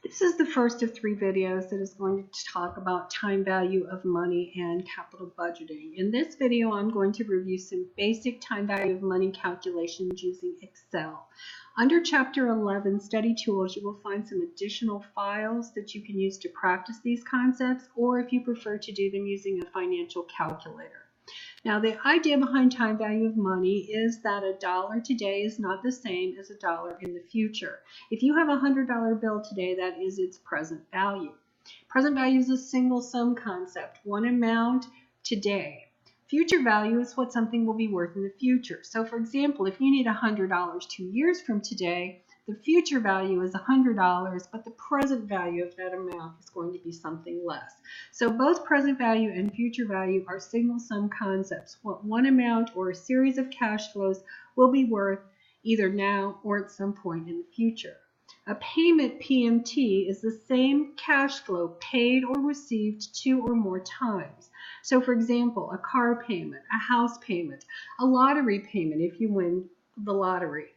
This is the first of 3 videos that is going to talk about time value of money and capital budgeting. In this video, I'm going to review some basic time value of money calculations using Excel. Under Chapter 11, Study Tools, you will find some additional files that you can use to practice these concepts, or if you prefer to do them using a financial calculator. Now, the idea behind time value of money is that a dollar today is not the same as a dollar in the future. If you have a $100 bill today, that is its present value. Present value is a single sum concept, one amount today. Future value is what something will be worth in the future. So, for example, if you need $100 2 years from today, the future value is $100, but the present value of that amount is going to be something less. So both present value and future value are single sum concepts. What one amount or a series of cash flows will be worth either now or at some point in the future. A payment PMT is the same cash flow paid or received 2 or more times. So for example, a car payment, a house payment, a lottery payment if you win the lottery.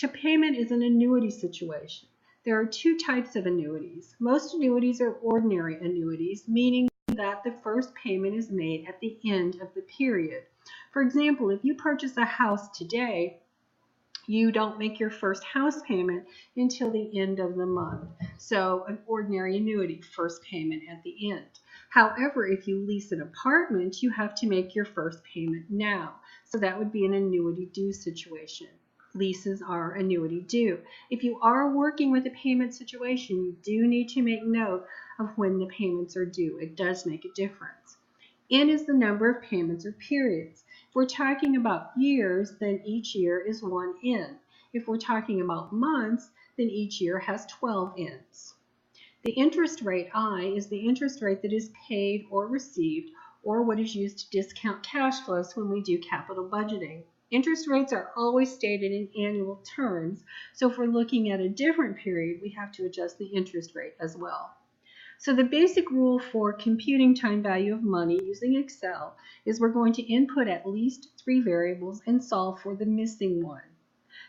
A payment is an annuity situation. There are 2 types of annuities. Most annuities are ordinary annuities, meaning that the first payment is made at the end of the period. For example, if you purchase a house today, you don't make your first house payment until the end of the month. So an ordinary annuity, first payment at the end. However, if you lease an apartment, you have to make your first payment now. So that would be an annuity due situation. Leases are annuity due. If you are working with a payment situation, you do need to make note of when the payments are due. It does make a difference. N is the number of payments or periods. If we're talking about years, then each year is 1 N. If we're talking about months, then each year has 12 N's. The interest rate, I, is the interest rate that is paid or received, or what is used to discount cash flows when we do capital budgeting. Interest rates are always stated in annual terms, so if we're looking at a different period, we have to adjust the interest rate as well. So the basic rule for computing time value of money using Excel is we're going to input at least 3 variables and solve for the missing one.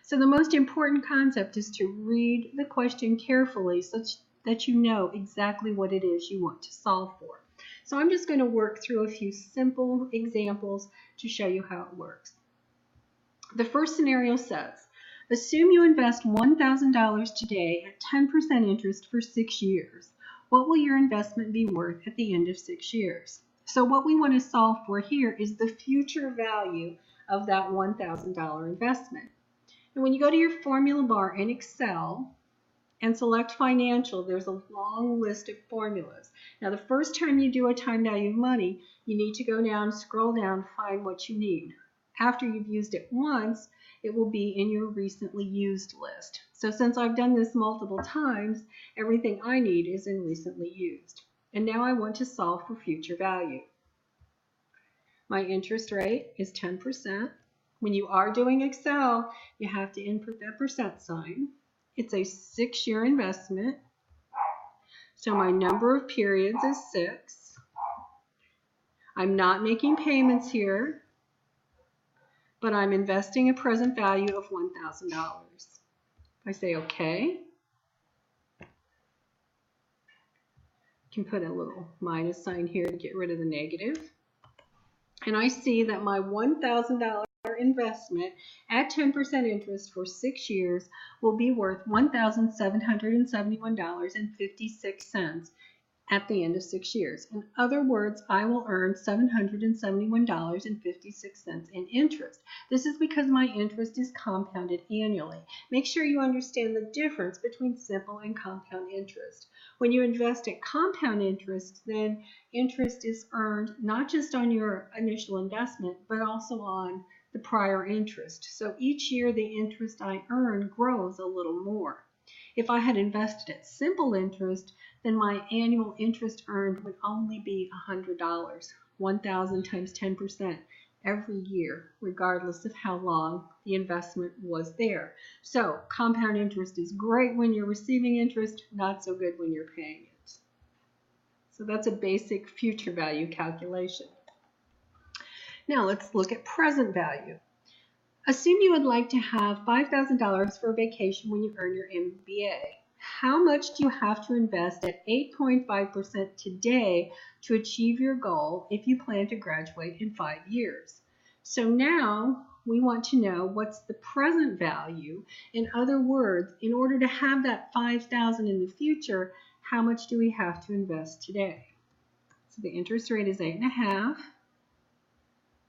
So the most important concept is to read the question carefully such that you know exactly what it is you want to solve for. So I'm just going to work through a few simple examples to show you how it works. The first scenario says, assume you invest $1,000 today at 10% interest for 6 years. What will your investment be worth at the end of 6 years? So what we want to solve for here is the future value of that $1,000 investment. And when you go to your formula bar in Excel and select financial, there's a long list of formulas. Now the first time you do a time value of money, you need to go down, scroll down, find what you need. After you've used it once, it will be in your recently used list. So since I've done this multiple times, everything I need is in recently used. And now I want to solve for future value. My interest rate is 10%. When you are doing Excel, you have to input that percent sign. It's a 6-year investment. So my number of periods is 6. I'm not making payments here, but I'm investing a present value of $1,000. I say OK. I can put a little minus sign here to get rid of the negative. And I see that my $1,000 investment at 10% interest for 6 years will be worth $1,771.56 at the end of 6 years. In other words, I will earn $771.56 in interest. This is because my interest is compounded annually. Make sure you understand the difference between simple and compound interest. When you invest at compound interest, then interest is earned not just on your initial investment, but also on the prior interest. So each year the interest I earn grows a little more. If I had invested at simple interest, then my annual interest earned would only be $100, 1,000 times 10% every year, regardless of how long the investment was there. So compound interest is great when you're receiving interest, not so good when you're paying it. So that's a basic future value calculation. Now let's look at present value. Assume you would like to have $5,000 for a vacation when you earn your MBA. How much do you have to invest at 8.5% today to achieve your goal if you plan to graduate in 5 years? So now we want to know what's the present value. In other words, in order to have that $5,000 in the future, how much do we have to invest today? So the interest rate is 8.5%.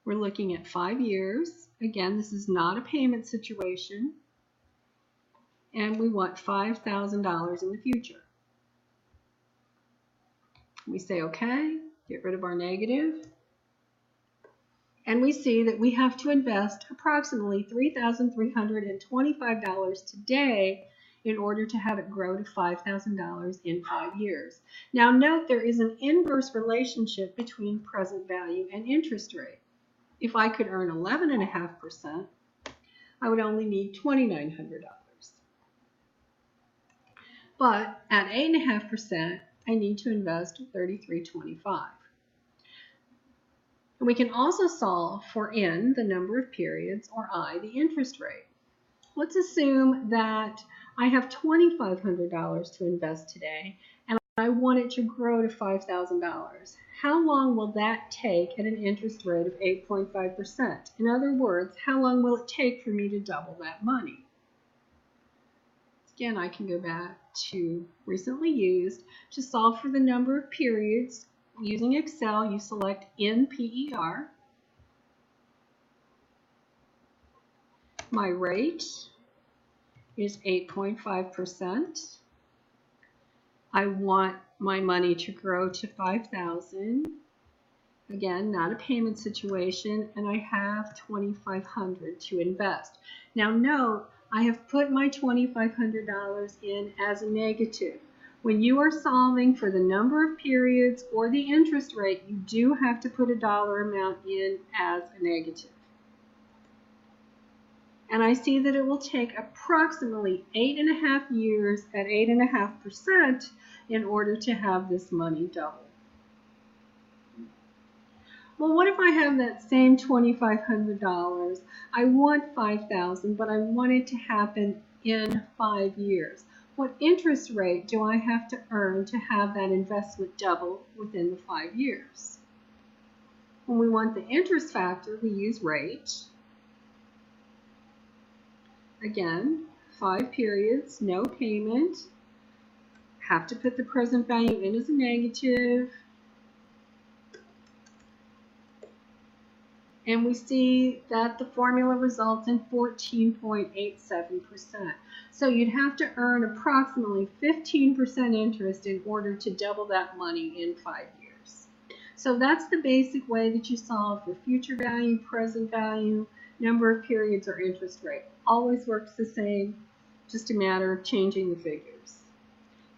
We're looking at 5 years. Again, this is not a payment situation. And we want $5,000 in the future. We say okay, get rid of our negative. And we see that we have to invest approximately $3,325 today in order to have it grow to $5,000 in 5 years. Now note there is an inverse relationship between present value and interest rate. If I could earn 11.5%, I would only need $2,900. But at 8.5%, I need to invest $3,325. And we can also solve for N, the number of periods, or I, the interest rate. Let's assume that I have $2,500 to invest today, and I want it to grow to $5,000. How long will that take at an interest rate of 8.5%? In other words, how long will it take for me to double that money? Again, I can go back to recently used to solve for the number of periods. Using Excel, you select NPER. My rate is 8.5%. I want my money to grow to $5,000. Again, not a payment situation, and I have $2,500 to invest. Now note, I have put my $2,500 in as a negative. When you are solving for the number of periods or the interest rate, you do have to put a dollar amount in as a negative. And I see that it will take approximately 8.5 years at 8.5% in order to have this money double. Well, what if I have that same $2,500? I want $5,000, but I want it to happen in 5 years. What interest rate do I have to earn to have that investment double within the 5 years? When we want the interest factor, we use rate. Again, 5 periods, no payment. Have to put the present value in as a negative. And we see that the formula results in 14.87%. So you'd have to earn approximately 15% interest in order to double that money in 5 years. So that's the basic way that you solve for future value, present value, number of periods, or interest rate. Always works the same, just a matter of changing the figures.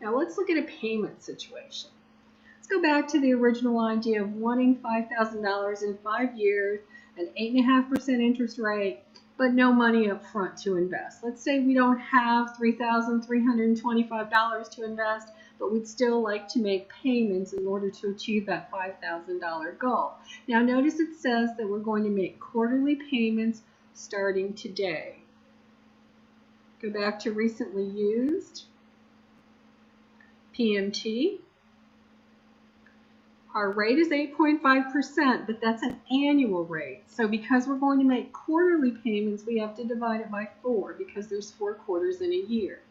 Now let's look at a payment situation. Let's go back to the original idea of wanting $5,000 in 5 years, an 8.5% interest rate, but no money up front to invest. Let's say we don't have $3,325 to invest, but we'd still like to make payments in order to achieve that $5,000 goal. Now notice it says that we're going to make quarterly payments starting today. Go back to recently used, PMT. Our rate is 8.5%, but that's an annual rate. So because we're going to make quarterly payments, we have to divide it by 4 because there's 4 quarters in a year.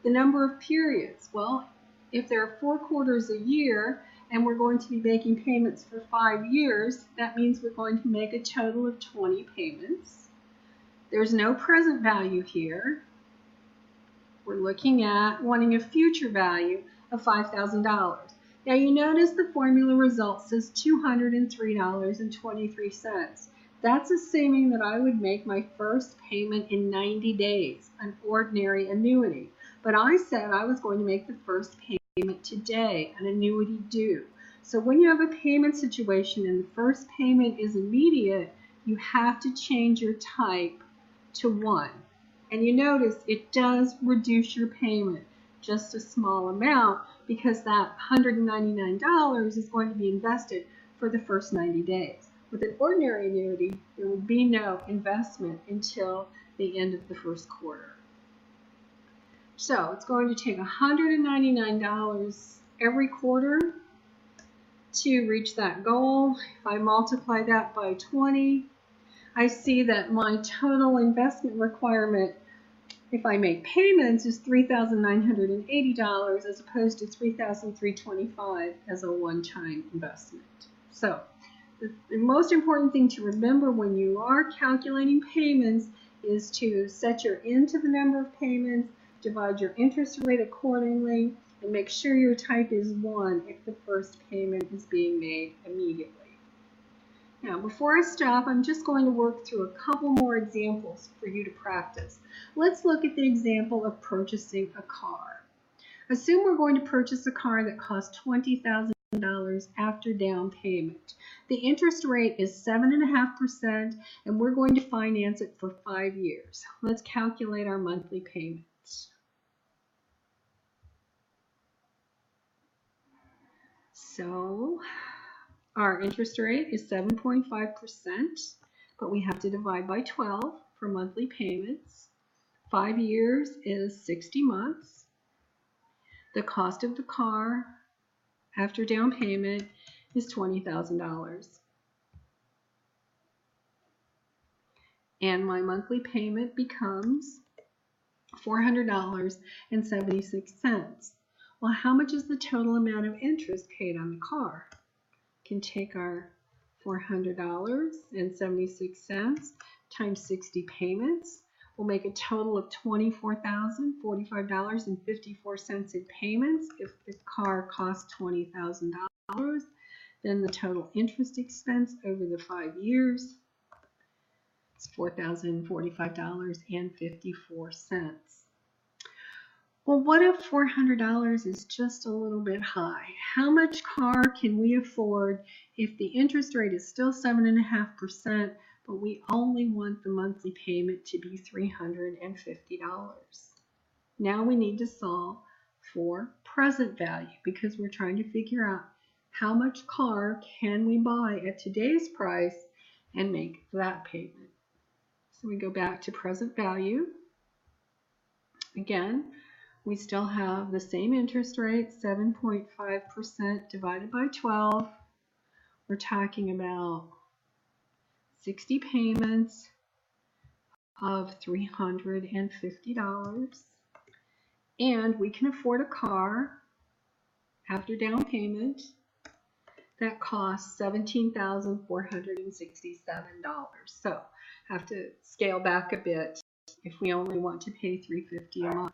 The number of periods, well, if there are 4 quarters a year and we're going to be making payments for 5 years, that means we're going to make a total of 20 payments. There's no present value here. We're looking at wanting a future value of $5,000. Now you notice the formula result says $203.23. That's assuming that I would make my first payment in 90 days, an ordinary annuity. But I said I was going to make the first payment today, an annuity due. So when you have a payment situation and the first payment is immediate, you have to change your type to 1. And you notice it does reduce your payment just a small amount because that $199 is going to be invested for the first 90 days. With an ordinary annuity, there would be no investment until the end of the first quarter. So it's going to take $199 every quarter to reach that goal. If I multiply that by 20, I see that my total investment requirement, if I make payments, is $3,980 as opposed to $3,325 as a one-time investment. So the most important thing to remember when you are calculating payments is to set your end to the number of payments, divide your interest rate accordingly, and make sure your type is 1 if the first payment is being made immediately. Now, before I stop, I'm just going to work through a couple more examples for you to practice. Let's look at the example of purchasing a car. Assume we're going to purchase a car that costs $20,000 after down payment. The interest rate is 7.5%, and we're going to finance it for 5 years. Let's calculate our monthly payments. So our interest rate is 7.5%, but we have to divide by 12 for monthly payments. 5 years is 60 months. The cost of the car after down payment is $20,000. And my monthly payment becomes $400.76. Well, how much is the total amount of interest paid on the car? We can take our $400.76 times 60 payments. We'll make a total of $24,045.54 in payments. If the car costs $20,000, then the total interest expense over the 5 years is $4,045.54. Well, what if $400 is just a little bit high? How much car can we afford if the interest rate is still 7.5%, but we only want the monthly payment to be $350? Now we need to solve for present value because we're trying to figure out how much car can we buy at today's price and make that payment. So we go back to present value. Again, we still have the same interest rate, 7.5% divided by 12. We're talking about 60 payments of $350. And we can afford a car after down payment that costs $17,467. So I have to scale back a bit if we only want to pay $350 a month.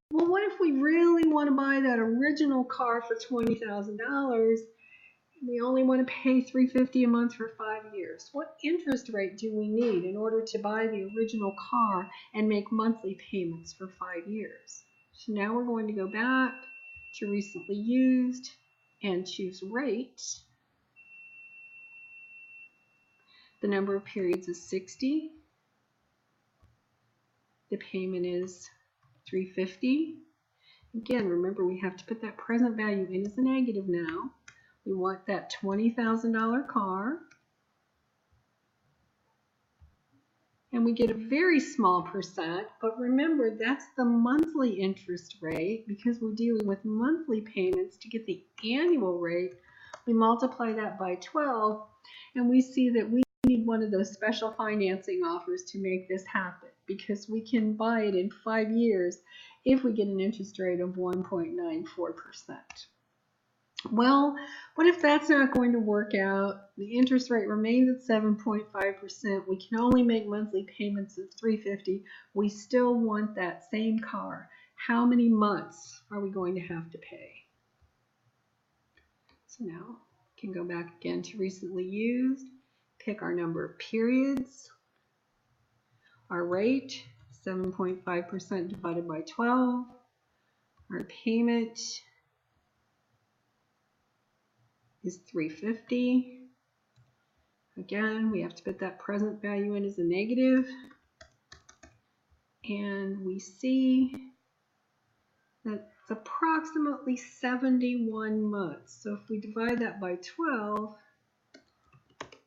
Well, what if we really want to buy that original car for $20,000? We only want to pay $350 a month for 5 years. What interest rate do we need in order to buy the original car and make monthly payments for 5 years? So now we're going to go back to recently used and choose rate. The number of periods is 60. The payment is $350. Again, remember we have to put that present value in as a negative now. We want that $20,000 car. And we get a very small percent, but remember that's the monthly interest rate because we're dealing with monthly payments. To get the annual rate, we multiply that by 12, and we see that we need one of those special financing offers to make this happen because we can buy it in 5 years if we get an interest rate of 1.94%. Well, what if that's not going to work out? The interest rate remains at 7.5%. We can only make monthly payments of $350. We still want that same car. How many months are we going to have to pay? So now we can go back again to recently used, pick our number of periods, our rate, 7.5% divided by 12, our payment is $350. Again, we have to put that present value in as a negative, and we see that it's approximately 71 months. So if we divide that by 12, it's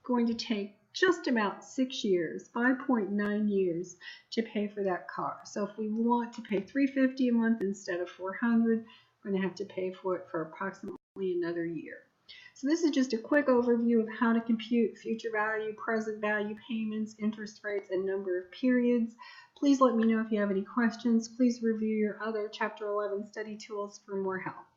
going to take just about 6 years, 5.9 years to pay for that car. So if we want to pay $350 a month instead of $400, we're going to have to pay for it for approximately another year. So this is just a quick overview of how to compute future value, present value payments, interest rates, and number of periods. Please let me know if you have any questions. Please review your other Chapter 11 study tools for more help.